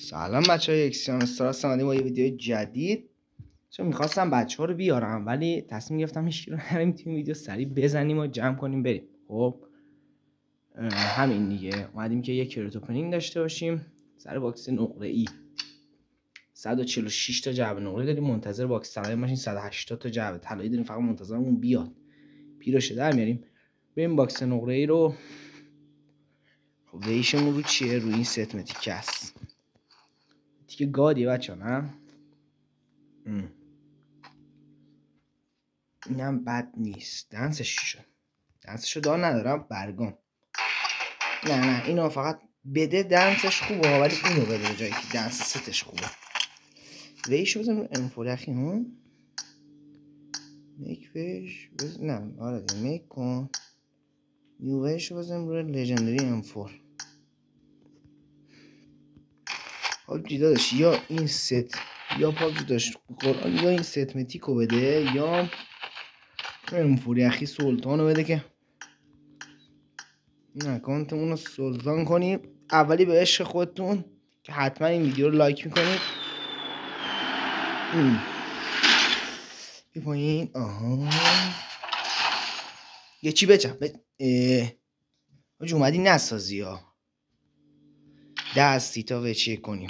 سلام بچه های اکسیون استار هستم با یه ویدیو جدید. چون میخواستم بچه ها رو بیارم ولی تصمیم گرفتم هیچ رو نریم توی ویدیو سریع بزنیم و جمع کنیم بریم. خب همین دیگه اومدیم که یه کریت اوپنینگ داشته باشیم سر باکس نقره ای. 146 تا جعبه نقره داریم، منتظر باکس طلایی باشیم. 180 تا جعبه طلایی داریم، فقط منتظرمون بیاد. پیروشه در میاریم بریم باکس نقره ای رو. خب ویشمون رو چیه؟ رو این ست متیکه است دیگه. گادیه بچه ها نه؟ اینم بد نیست. دنسش چی شد؟ دنسشو دار ندارم. برگام نه اینو فقط بده. دنسش خوبه ولی اینو بده به جایی که دنس ستش خوبه. ویشو بزن رو انفورخی ها. میک ویش نه آره دیگه میک کن. نیو ویشو بزن رو لژندری انفور. حالا دیده داشت یا این ست یا پاک داشت قرآن یا این ست متیکو بده یا انفوریخی سلطانو بده که این اکانتمون رو سلطان کنیم. اولی به عشق خودتون که حتما این ویدیو رو لایک میکنید. بی پایین یه چی بچم اومدی نسازی ها. دستی تا وچه کنیم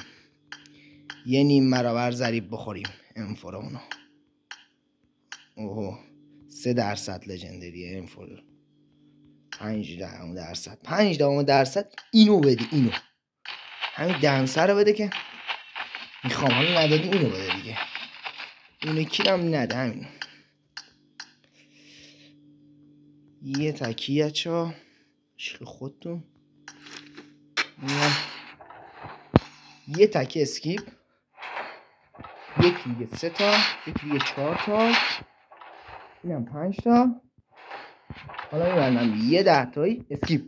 یه نیم برابر ضریب بخوریم انفورمونو. 3% لژندریه انفور. 5% اینو بده. اینو همین دنسه رو بده که میخوام. همین ندادی اینو بده دیگه. اینو کیرم نده. همین یه تکیه چا عشق خودتون. یه تکی اسکیپ. یکی دیگه 3 تا. یکی دیگه 4 تا. اینم 5 تا. حالا میبندم یه 10 تایی اسکیپ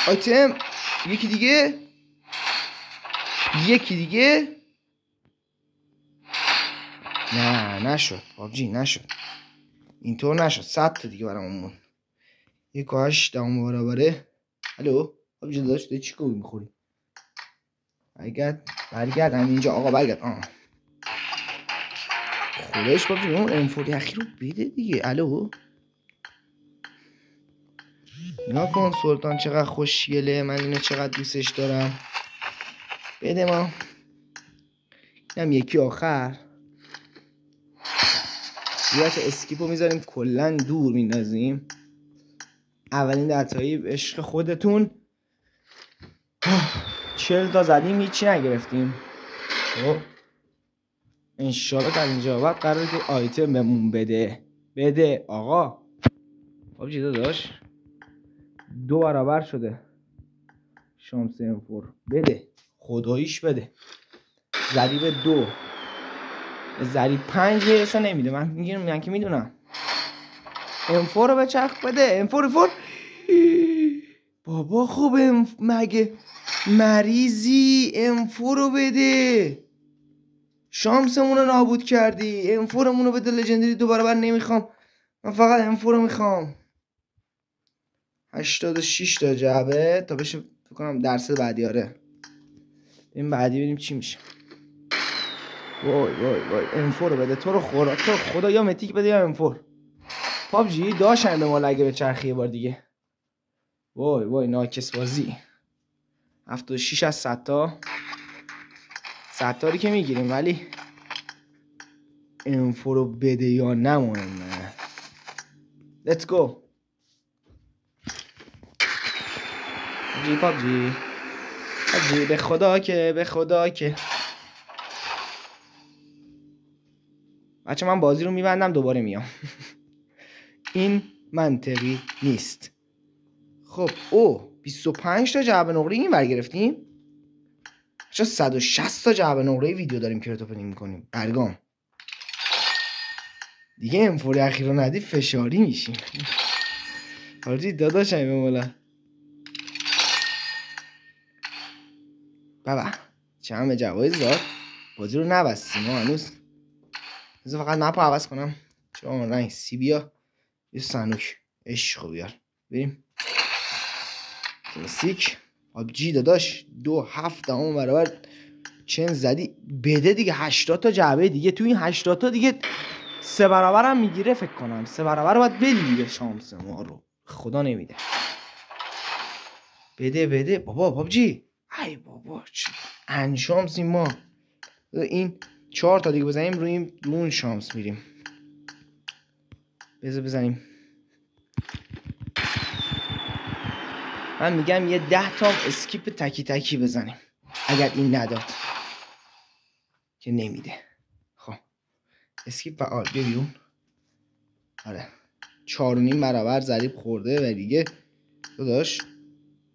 آیتم. یکی دیگه نه نشد. پابجی نشد. اینطور نشد. 100 تا دیگه برامون. 1.8 برابره. الو پابجی داشت چی کوبی میخوری؟ برگرد همینجا آقا برگرد. خودش پابجی اون انفوری اخی رو بده دیگه. الو نگاه کن سلطان چقدر خوشگله. من اینو چقدر دوستش دارم. بده ما. اینم یکی آخر. یه اسکیپو میذاریم کلا دور میندازیم. اولین دتایی عشق خودتون. 40 تا زدیم هیچی نگرفتیم. خب انشالله تا اینجا بعد قراره که آیتم بهمون بده آقا. پابجی داداش 2 برابر شده. شامس انفور بده خداییش بده. ضریب 2 ضریب 5 اصلا نمیده. من که میدونم. انفور رو به چرخ بده. انفور بابا خوب مگه مریضی؟ انفور رو بده. شامسمون رو نابود کردی. انفورمون رو بده. لژندری 2 برابر نمیخوام. من فقط انفور رو میخوام. 86 تا جعبه تا بشه بکنم درصد بعدی. آره این بعدی ببینیم چی میشه. وای انفور رو بده. تو رو خدا یا متیک بده یا انفور. پابجی داشتن به ما لگه به چرخی بار دیگه. وای ناکس بازی. 76 از 100 تا 100 تاری که میگیریم ولی انفور رو بده یا نه مهمه. Let's go. پابجی به خدا که بچه من بازی رو میبندم دوباره میام. این منطقی نیست. خب 25 تا جعبه نقره این ور گرفتیم. چرا 160 تا جعبه نقره ویدیو داریم کریت اوپنینگ میکنیم. برگام دیگه انفوری اخیر رو ندی فشاری میشیم. حاجی داداشم به مولا بابا چند جوایز داد. بازی رو نبستیم ما هنوز. بذار فقط مپو عوض کنم. چرا رنگ سی بیا یه سنوک عشقو بیار بریم. کلاسیک پابجی داداش 2.7 برابر چن زدی بده دیگه. 80 تا جعبه دیگه، تو این 80 تا دیگه 3 برابر هم میگیره فکر کنم. 3 برابر باید بدی دیگه شانس ما رو. خدا نمیده. بده بابا پابجی. ای بابا انشامسی ما. این 4 تا دیگه بزنیم روی اون شانس میریم. بزنیم. من میگم یه 10 تا اسکیپ تکی تکی بزنیم اگر این نداد که نمیده. خب اسکیپ فعال بیرون. آره 4.5 برابر ضریب خورده و دیگه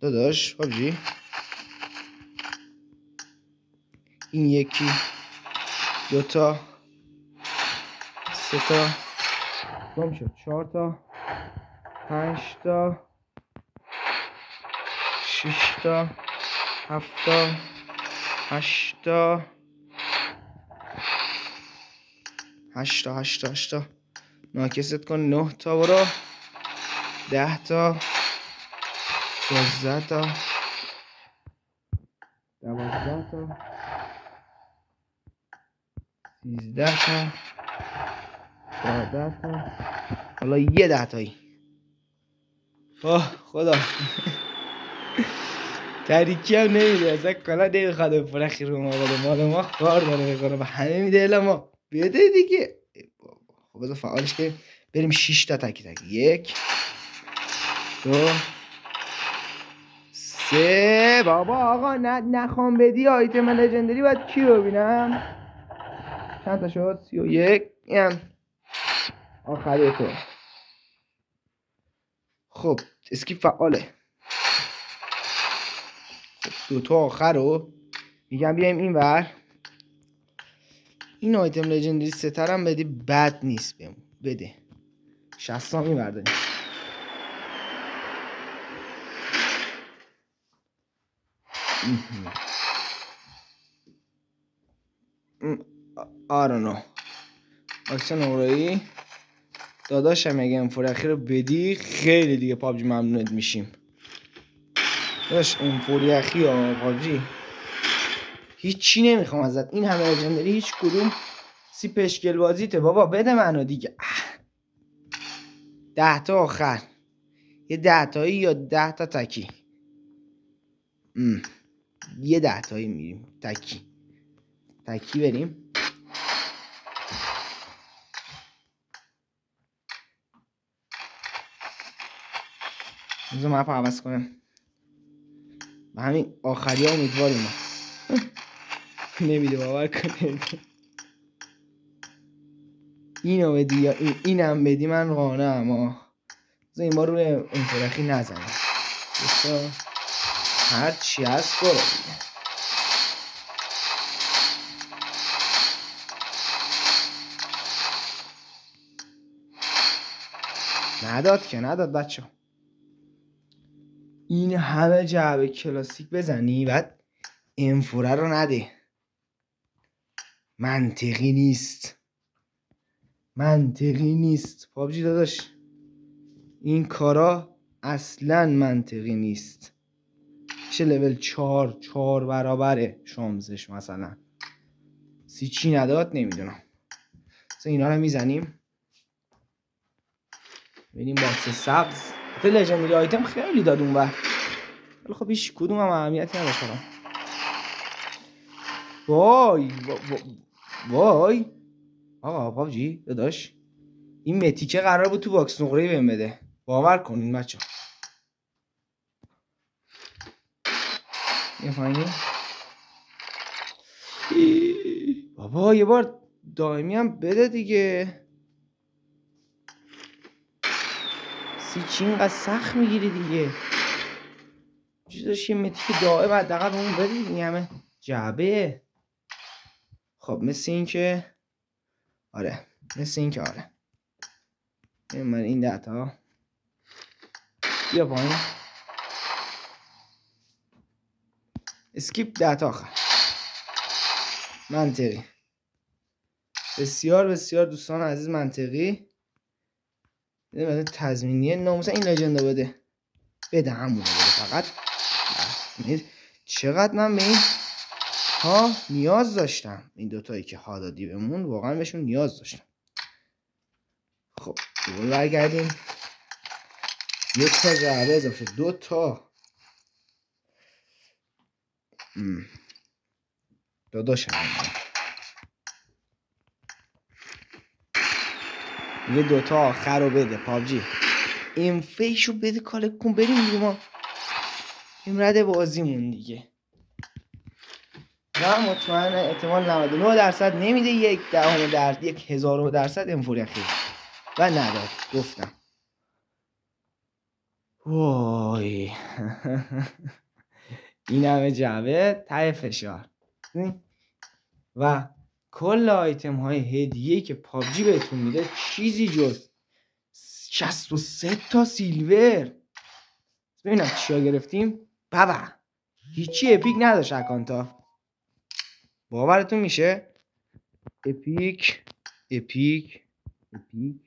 داداش پابجی این یکی 2 تا 3 تا گم شد 4 تا 5 تا 6 تا 7 تا 8 تا 8 تا ناکست کن. 9 تا برو. 10 تا 12 تا 12 تا 13 تا 14 تا. حالا یه 10 تایی. خدا تاریکی هم نمیده اصلا. کلا نمیخواد فرخی رو ما بده. مال ما خار داره بکنه و همه میده الا ما بده دیگه. خب بذار فعالش کنیم. بریم 6 تا تکی تکی. 1 2 3. بابا آقا نخوام بدی آیتم لژندری باید کی رو ببینم؟ چند تا شد؟ 31. این آخری تو. خب اسکیپ فعاله. خب 2 تا آخر رو میگم بیایم این ور. این آیتم لژندری سترم بدی بد نیست. بده 60 تا میبردنیم. آرونو اکسن اورایی داداشم اگه انفوری رو بدی خیلی دیگه پابجی ممنونت میشیم. داداش انفوری ها پابجی هیچی نمیخوام ازت. این همه لژندری هیچ کدوم سی پشکل بازیته بابا. بده منو دیگه. 10 تا آخر. یه 10 تایی یا 10 تا تکی. یه 10 تایی میریم تکی بریم. بذار مپ عوض کنم. به همین آخری ها امیدواریم ما. نمیده باور کنه. اینو بدی یا اینم بدی من قانعم. بذار این بار روی انفرخی نزنم. بسا هر چی هست برو دیگه. نداد بچه. این همه جعبه کلاسیک بزنی بعد انفوره رو نده. منطقی نیست پابجی داداش. این کارا اصلا منطقی نیست. چه لول 4 برابره شامزش مثلا. چی نداد نمیدونم. اینا رو میزنیم. ببینیم باکس سبز. تو لژندری آیتم خیلی داد اون وقت. ولی خب هیچ کدوم هم اهمیتی نداشت. وای آقا پابجی داداش این متیکه قرار بود تو باکس نقره‌ای بهم بده. باور کنین بچه. این پایین بابا یه بار دائمی هم بده دیگه. چی اینقدر سخت میگیری دیگه؟ چیزاش یه متیک دائم حداقل اون بده دیگه. همه جعبه. خب مثل این که آره. من این 10 تا بیا پایین. اسکیپ 10 تا آخر. منطقی. بسیار دوستان عزیز منطقی. بده تضمینیه ناموسا این لژند بده همون بده فقط. چقدر من به این ها نیاز داشتم. این دوتایی که ها دادی بهمون واقعا بهشون نیاز داشتم. خب دوباره برگردیم. 1 تا جعبه اضافه 2 تا. داداشم یه 2 تا آخر رو بده پابجی. این فیشو بده کالک کن بریم دیگه. ما این رده بازیمون دیگه. نه مطمئنه احتمال 99% نمیده. 1/1000% انفوری خیلی و نداد. گفتم وای این همه جعبه ته فشار و کل آیتم های هدیه‌ای که پابجی بهتون میده چیزی جز 63 تا سیلور. ببینم چیا گرفتیم. بابا هیچی اپیک نداشت اکانتا. باورتون میشه؟ اپیک اپیک اپیک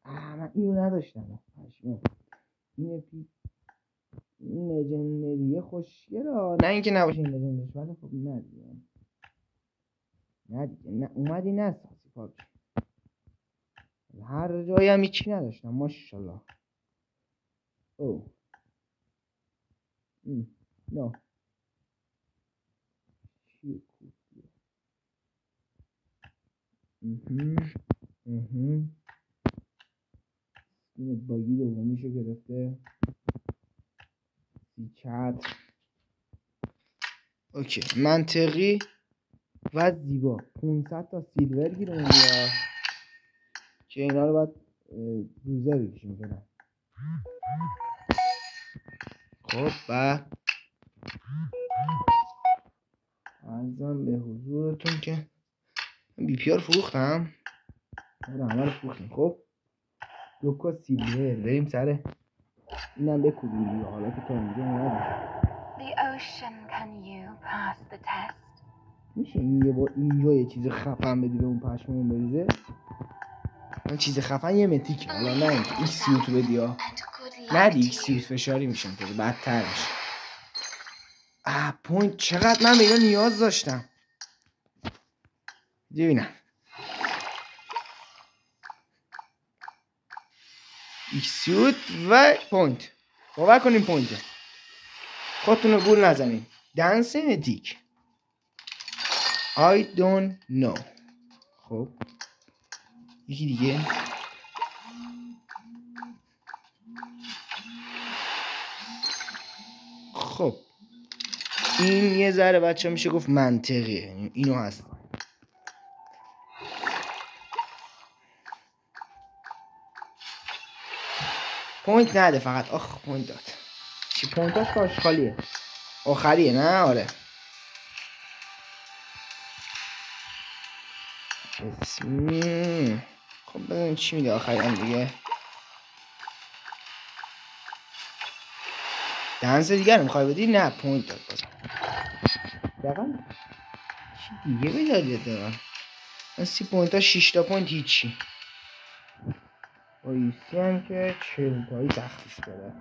من اینو نداشتم. این اپیک این لژندریه خوشگله. نه اینکه نباشه این لژندریش ولی خب نه دیگه. نه اومدی نسازی پابجی. هر جایی هم هیچی نداشتم ماشاءالله. او نه چیه کوفیه. این باگی دومیشو گرفته. چت اوکی منطقی و زیبا. 500 تا سیلور گیرمون میاد که اینا رو باید روزه بکشیم فعلا. خب بعد عرضم به حضورتون که بی پی آر فروختم. همه رو فروختیم. خب 2 تا سیلور بریم سر اینم بکوبیم دیگه. حالا که تا اینجا اومدیم. میشه این یه با اینجا یه چیز خفن بدی به اون پشممون بریزه. من چیز خفن یه متیکه. حالا نه اینکه ایکس سیوت بدی ها. ندی ایکس سیوت فشاری میشم که بدتر میشه. پوینت چقدر من به اینا نیاز داشتم. ببینم ایکس سیوت و پوینت. باور کنیم پوینته. خودتون رو گول نزنین. دنس متیک I don't know. خب یکی دیگه. خب این یه ذره بچه میشه گفت منطقیه. اینو هست. پوینت نده فقط. پوینت داد. چی پوینتاش کاش خالیه. آخریه نه آره. خب ببینیم چی میده آخری هم دیگه. دنس دیگر رو میخوای بدی؟ نه پوینت داد بازم. دقیقا چی دیگه بدادی دقیقا. من 30 پوینت ها 6 تا پوینت هیچی. ایسی هم که 40 تایی تخفیف داره.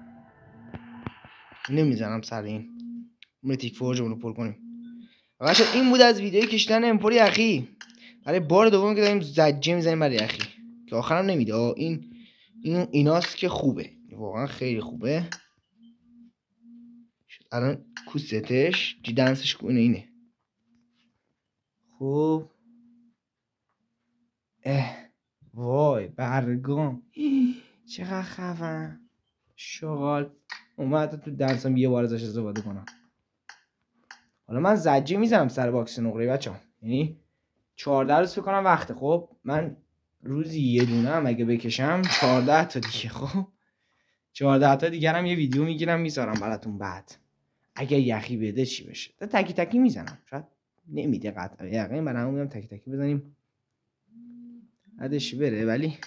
نمیزنم سر این متیک فورجمون رو پر کنیم. بچه این بود از ویدیوی کشیدن امپوری اخی. برای بار دوم که داریم زجه میزنیم برای اخی که آخرم نمیده. ایناست که خوبه. واقعا خیلی خوبه. الان کوستش دنسش کنه اینه. خوب وای برگام چقدر خفن. شغال اومد تو دنسم یه بار ازش استفاده کنم. حالا من زجه میزنم سر باکس نقره بچه‌ها. یعنی 14 روز فکر کنم وقته. خب من روزی یه دونه هم اگه بکشم 14 تا دیگه. خب 14 تا دیگه هم یه ویدیو میگیرم میذارم براتون. بعد اگه یخی بده چی بشه. تکی تکی میزنم. شاید نمیده قطعا. یقین برام میگم تکی تکی بزنیم بعدش بره. ولی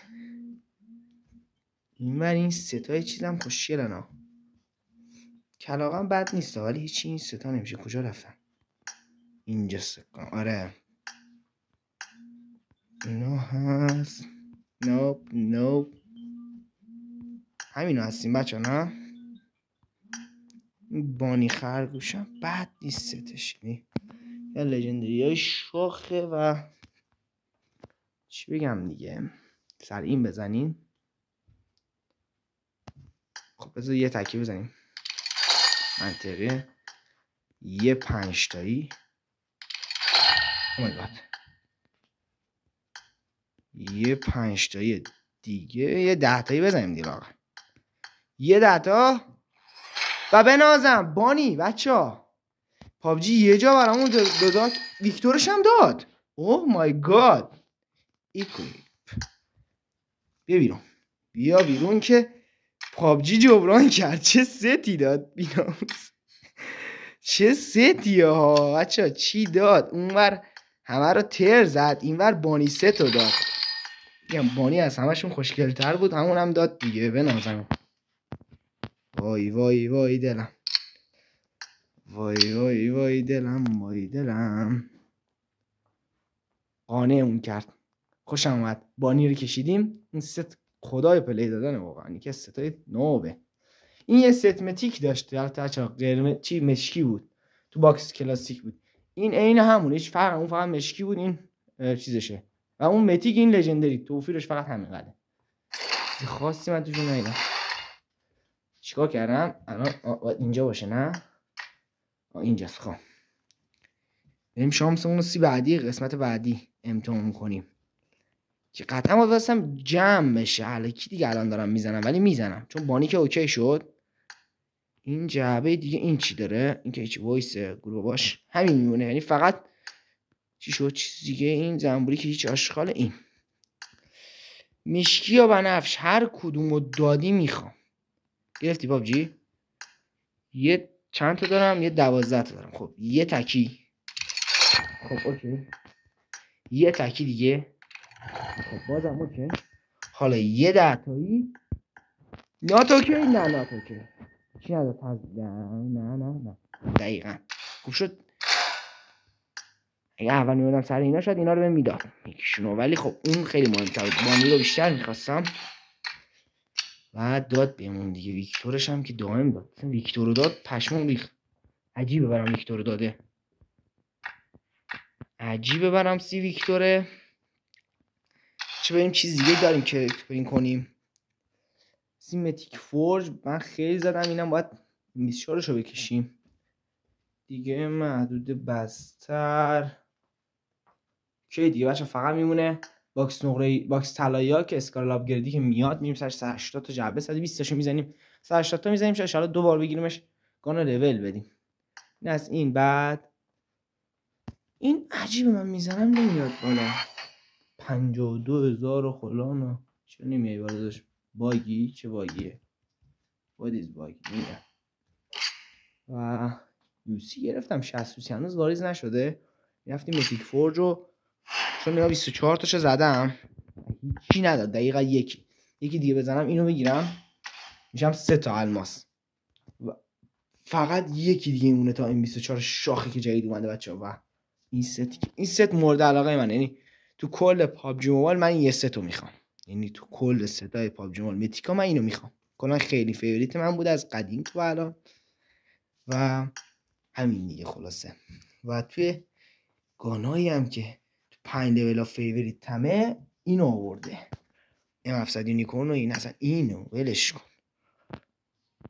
این ستای چیزم خوشگلن ها. کلاغم بد نیست ولی هیچی این ستا نمیشه. کجا رفتن؟ اینجا سکن. آره اینو هست. نوب همینو هستیم بچه نه. بانی خرگوشم بد نیست ستش، یا لژندری های شاخه و چی بگم دیگه. سر این بزنیم. خب بذار یه تکی بزنیم منطقه. یه 5 تایی. اومد یه 5 تایی دیگه، یه 10 تایی بزنیم دیگه آقا. یه 10 تا و بنازم. بانی بچه‌ها پابجی یه جا برامون داد، ویکتورش هم داد. اوه مای گاد. ایکویپ بیا بیرون که پابجی جبران کرد. چه ستی داد بیناموس، چه ستی ها بچه. چی داد اونور؟ همه رو تر زد، اینور بانی ستو داد. میگم بانی از همشون خوشگل‌تر بود، همون هم داد دیگه. بنازم. وای وای وای دلم، وای وای وای دلم، وای دلم. قانع اون کرد. خوشم اومد. بانی رو کشیدیم. این ست خدای پلی دادن واقعا، یکی از ستای نوبه. این یه ست متیک داشته، البته چرا قرمز چی مشکی بود، تو باکس کلاسیک بود. این عین همونه، هیچ فرق، اون فقط مشکی بود، این چیزشه. و اون متیک این لژندری، توفیرش فقط همین قدره. چیز خاصی من توشون ندیدم. چیکار کردم الان؟ اینجا باشه نه؟ اینجاست. خب بریم شانسمون رو بعدی قسمت بعدی امتحان می‌کنیم که قطعا واسم جمع بشه. الکی دیگه الان دارم میزنم، ولی میزنم چون بانی که اوکی شد. این جعبه دیگه این چی داره؟ این که هیچ وایس گروه باش همین میمونه، یعنی فقط چی شد چیز دیگه. این زنبوری که هیچ آشغال. این مشکی یا بنفش هر کدومو دادی میخوام. گرفتی پابجی؟ یه چند تا دارم؟ یه 12 تا دارم. خب یه تکی. خب اوکی. یه تکی دیگه. خب بازم اوکی. حالا یه 10 تایی. نات اوکی؟ نه نات اوکی. چی نداد؟ نه دقیقا خوب شد. اگه اول میبودم سر اینا شاید اینا رو به میدادم یکیشونو، ولی خب اون خیلی مهمتر بود. بانی رو بیشتر میخواستم و داد بهمون دیگه. ویکتورش هم که دائم داد. ویکتور رو داد پشمون ریخت. عجیبه برام ویکتور رو داده، عجیبه برام سی ویکتوره. چه بریم چیز دیگه داریم که بریم کنیم. سیمتیک فورج من خیلی زدم، اینم باید 24 رو بکشیم دیگه. محدود بستر که دیگه بچه فقط میمونه باکس نقره، باکس طلایی که اسکال آپگریدی که میاد میریم سرش 180 تا جعبه 120 تاشو میزنیم. 180 تا میزنیم ان شاءالله 2 بار بگیریمش گانا لول بدیم. این از این. بعد این عجیبه من میزنم نمیاد بالا. 52,000 خلانا چرا نمیای بالا داش؟ باگی؟ چه باگیه؟ what is باگی؟ نمیاد. و یوسی گرفتم 60 یوسی هنوز واریز نشده. میرفتیم متیک فورج رو چون اینا 24 تاشو زدم هیچی نداد. دقیقا یکی دیگه بزنم اینو بگیرم میشم 3 تا الماس و فقط یکی دیگه مونه تا این 24 شاخی که جدید اومده بچه‌ها. و این ست مورد علاقه من، یعنی تو کل پابجی موبایل من یه ست رو میخوام، یعنی تو کل ستای پابجی موبایل متیکا من اینو میخوام. کلا خیلی فیوریت من بود از قدیم تو الان و همین دیگه خلاصه. و توی گانایی هم که تو 5 لول اف فیوریت تمه اینو آورده. M700 یونیکورن و این اصلا اینو ولش کن.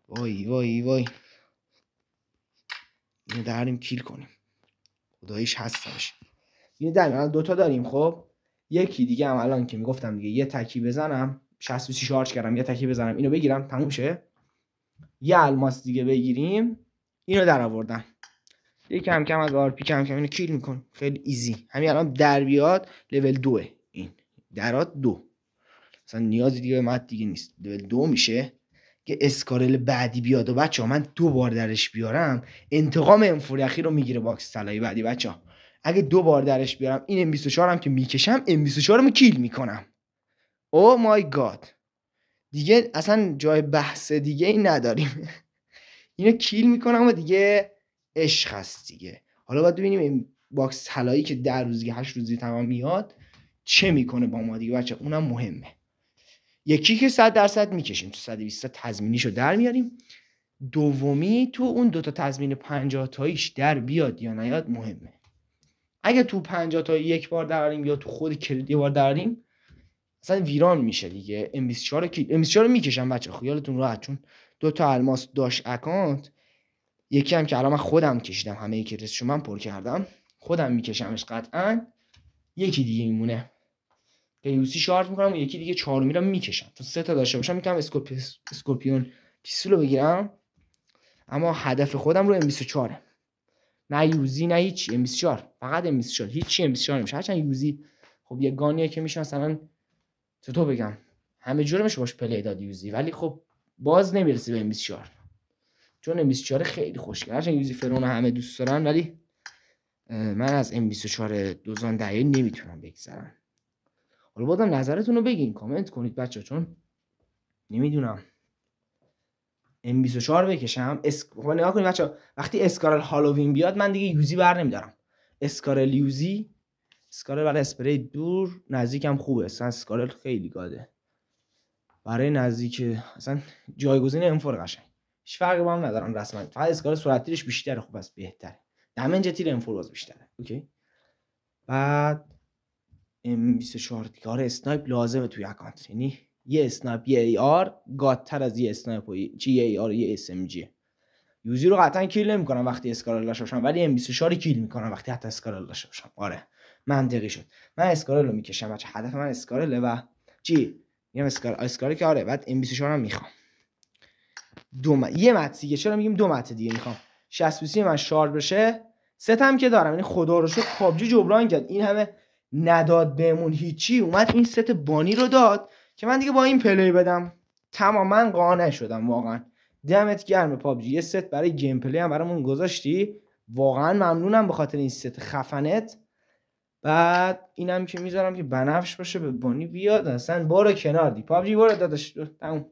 وای وای وای اینو داریم کیل کنیم خداییش هستش. اینو داریم الان 2 تا داریم. خب یکی دیگه هم الان که میگفتم دیگه یه تکی بزنم 60 شارژ کردم، یه تکی بزنم اینو بگیرم تموم شه. یه الماس دیگه بگیریم اینو در آوردم. یه کم کم از آر پی کم کم اینو کیل میکن. خیلی ایزی. همین الان در بیاد لول 2 این درات 2 اصلا نیازی دیگه به مد دیگه نیست. لول 2 میشه که اسکارل بعدی بیاد و بچه‌ها من 2 بار درش بیارم انتقام انفوری اخیر رو میگیره باکس طلایی بعدی. بچه‌ها اگه 2 بار درش بیارم این M24 هم که میکشم M24 رو کیل میکنم. او مای گاد دیگه اصلا جای بحث دیگه این نداریم. اینو کیل میکنم و دیگه عشق هست دیگه. حالا باید ببینیم این باکس طلایی که 10 روزی 8 روزی تمام میاد چه میکنه با ما دیگه بچه. اونم مهمه. یکی که 100% میکشیم تو 120 تضمینیشو در میاریم. دومی تو اون دوتا تضمین 50 تاییش در بیاد یا نیاد مهمه. اگه تو 50 تا یک بار دراریم یا تو خود کلید یه بار دراریم اصلا ویران میشه دیگه. M24 رو میکشم بچه، خیالتون راحت، چون دو تا الماس داشت اکانت، یکی هم که الان من خودم کشیدم، همه که رسشو من پر کردم، خودم میکشمش قطعا. یکی دیگه میمونه که یوسی شارژ میکنم و یکی دیگه چهارمی رو میکشم، چون 3 تا داشته باشم میتونم اسکورپیون پیستول رو بگیرم. اما هدف خودم رو M24، نه یوزی نه هیچی، M24 فقط M24، هیچی M24 نمیشه. هرچند یوزی خب یه گانیه که میشه مثلا چطور بگم همه جوره میشه باش پلی داد یوزی، ولی خب باز نمیرسه به M24، چون M24 خیلی خوشگله. هرچند یوزی فرون همه دوست دارن ولی من از M24 دوزان دهیه نمیتونم بگذرم. حالا بازم نظرتون رو بگین، کامنت کنید بچه، چون نمیدونم M24 بکشم. نگاه کنید بچه، وقتی اسکارل هالووین بیاد من دیگه یوزی بر نمیدارم. اسکارل یوزی، اسکارل برای اسپری دور نزدیکم خوبه، اصلا اسکارل خیلی گاده برای نزدیک، اصلا جایگزین M4 قشنگ، هیچ فرقی با هم ندارن رسما، فقط اسکارل سرعت تیرش بیشتره، خوب است، بهتره، دمنج تیر M4 باز بیشتره. اوکی. بعد M24 دیگه اسنایپ لازمه توی اکانت، یعنی یه اسنایپ یه ای آر گادتر از یه اسنایپ و یه ای آر یه اس ام جی. یوزی رو قطعا کیل نمی‌کنم وقتی اسکارل داشته باشم، ولی M24 رو کیل می‌کنم وقتی حتی اسکارل داشته باشم. آره منطقی شد. من اسکارل رو میکشم بچه، هدف من اسکارله و چی میگم اسکارل که آره. بعد M24 هم میخوام یه مت دیگه، چرا میگیم 2 مت دیگه میخوام 60 من شارژ بشه. ستم که دارم، یعنی خدا رو شکر پابجی جبران کرد، این همه نداد بهمون هیچی، اومد این ست بانی رو داد که من دیگه با این پلی بدم. تماما قانع شدم واقعا. دمت گرم پابجی، یه ست برای گیم پلی هم برامون گذاشتی، واقعا ممنونم به خاطر این ست خفنت. بعد اینم که میذارم که بنفش باشه به بانی بیاد، اصلا برو کنار دی پابجی، برو داداش تموم.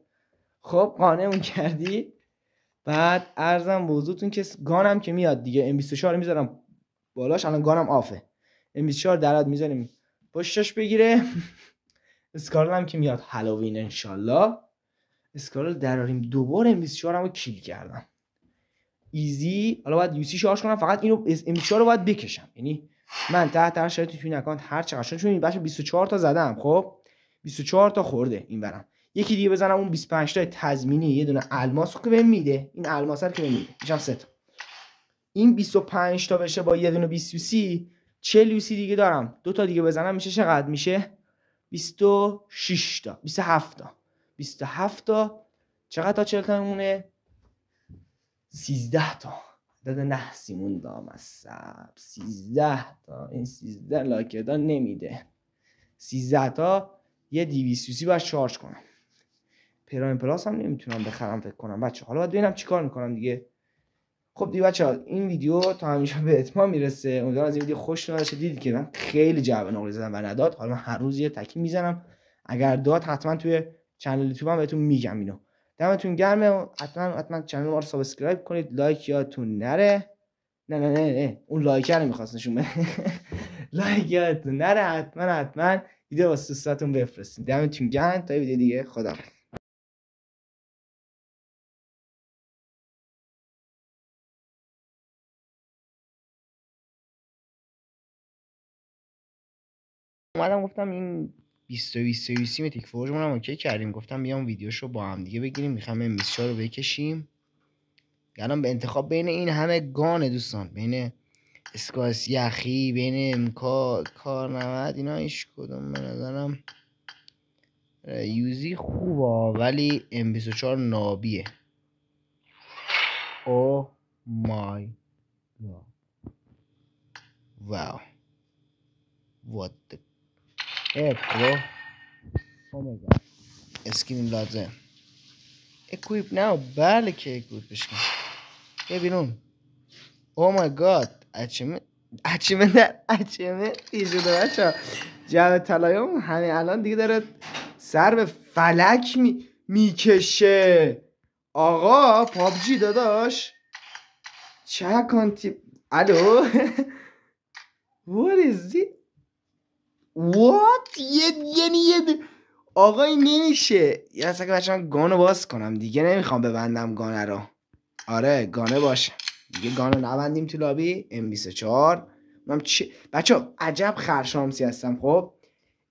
خب قانعمون کردی. بعد ارزم به حضورتون که گانم که میاد دیگه، M24 میذارم بالاش، الان گانم آفه، M24 درات میذاریم پشتش بگیره. اسکارل هم که میاد هالووین انشالله، اسکارل دراریم دوباره. M24 رو کیل کردم ایزی. حالا باید یوسی شارژ کنم، فقط اینو M24 رو باید بکشم، یعنی من تحت هر شرایطی تو این اکانت هر چقدر، چون این بچه 24 تا زدم، خب 24 تا خورده این برام، یکی دیگه بزنم اون 25 تا تضمینی، یه دونه الماس که بهم میده، این الماس رو که بهم میده میشم 3 تا، این 25 تا بشه با یه دونه 20 یوسی 40 یوسی دیگه دارم، 2 تا دیگه بزنم میشه چقدر میشه 26 تا 27 تا چقدر تا 40 تا میمونه 13 تا داده نحسیمون دام از سب 13 تا، این 13 لاکدا نمیده، 13 تا یه 200 یوسی باید شارژ کنم. پرایم پلاس هم نمیتونم بخرم فکر کنم بچه، حالا باید ببینم چیکار میکنم دیگه. خب دیگه بچه ها این ویدیو تا همیشه به اتمام میرسه، امیدوارم از این ویدیو خوشتون باشه. دیدید که من خیلی جعبه نقره زدم و نداد، حالا من هر روز یه تکی میزنم، اگر داد حتما توی چنل یوتیوبم بهتون میگم اینو. دمتون گرمه، حتما چنل ما رو سابسکرایب کنید، لایک یادتون نره. نه اون لایک رو می‌خواست نشون بده. لایک یادتون نره، حتما ویدیو واسه دوستاتون بفرستید. دمتون گرم، تا ویدیو دیگه، خدا. اومدم گفتم این 20 میتیک فورجمون هم اوکی کردیم، گفتم بیام ویدیوشو با هم دیگه بگیریم، میخوام M24 رو بکشیم. الان به انتخاب بین این همه گانه دوستان، بین اسکاس یخی، بین امکا کار 90 اینا، هیچ کدوم به نظرم یوزی خوبه ولی M24 نابیه. اوه مای گاد، واو، what the heck bro, oh my god، اسکین لازم اکویپ ناو، بله که اکویپ بشکن، یه بیرون. او مای گاد، اچیمنت شده بچه ها، جعبه طلاییمون همین الان دیگه داره سر به فلک میکشه. آقا پابجی داداش چه اکانتی، الو what is it what یه آقا این نمیشه. یه اصلا که بچه من گانو باز کنم دیگه، نمیخوام ببندم گانه رو. آره گانه باشه دیگه. گانه نبندیم تو لابی. M24 من بچه عجب خرشامسی هستم. خب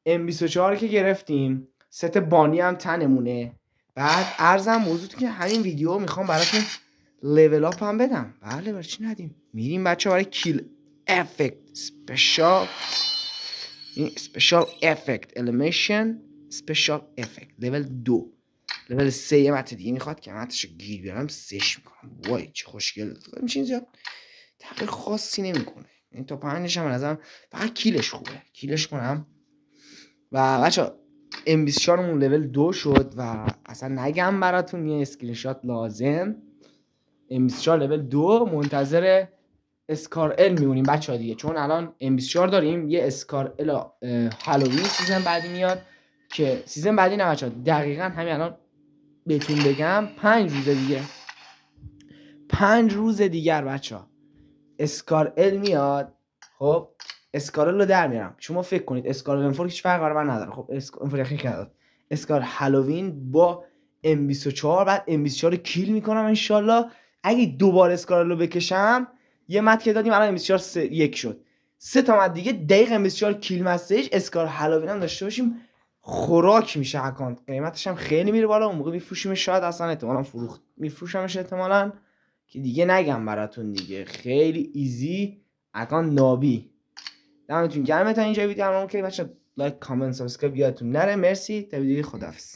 M24 که گرفتیم، ست بانی هم تنمونه. بعد ارزم موضوع که همین ویدیو میخوام براتون لیول اپ هم بدم. بله برای چی ندیم. میریم بچه برای کیل افکت سپیشال، این سپیشال افکت الیمیشن سپیشال افکت لیول 2. لیول 3 یه مت دیگه میخواد که متشو گیر بیارم 3ش میکنم. وای چه خوشگل میشه. زیاد تغییر خاصی نمیکنه. این تا 5 هم نظرم فقط کیلش خوبه. کیلش کنم. و بچه M24 مون لیول 2 شد و اصلا نگم براتون یه اسکرین شات لازم. M24 لیول 2 منتظر اسکار ال میمونیم بچه ها دیگه، چون الان M24 داریم. یه اسکار ال هالووین سیزن بعدی میاد که سیزن بعدی نه بچه ها، دقیقا همین الان بهتون بگم 5 روز دیگه، 5 روز دیگر بچه ها اسکار ال میاد. خب اسکار ال رو در میارم. شما فکر کنید اسکار ال هیچ فرقی برای من نداره. خب اسکار هالووین با M24، بعد M24 رو کیل میکنم انشالله. اگه دوباره اسکار رو بکشم، یه مت که دادیم الان M24 1 شد، 3 تا مت دیگه دقیق M24 کیل مسیج اسکار هالووین هم داشته باشیم، خوراک میشه اکانت. قیمتش هم خیلی میره بالا. اون موقع میفروشیمش، شاید اصلا احتمالاً فروخت میفروشمش احتمالاً، که دیگه نگم براتون دیگه. خیلی ایزی اکانت نابی. دمتون گرم تا اینجا ویدیو همون که بچه لایک کامنت سابسکرایب یادتون نره. مرسی تا ویدیو خداحافظ.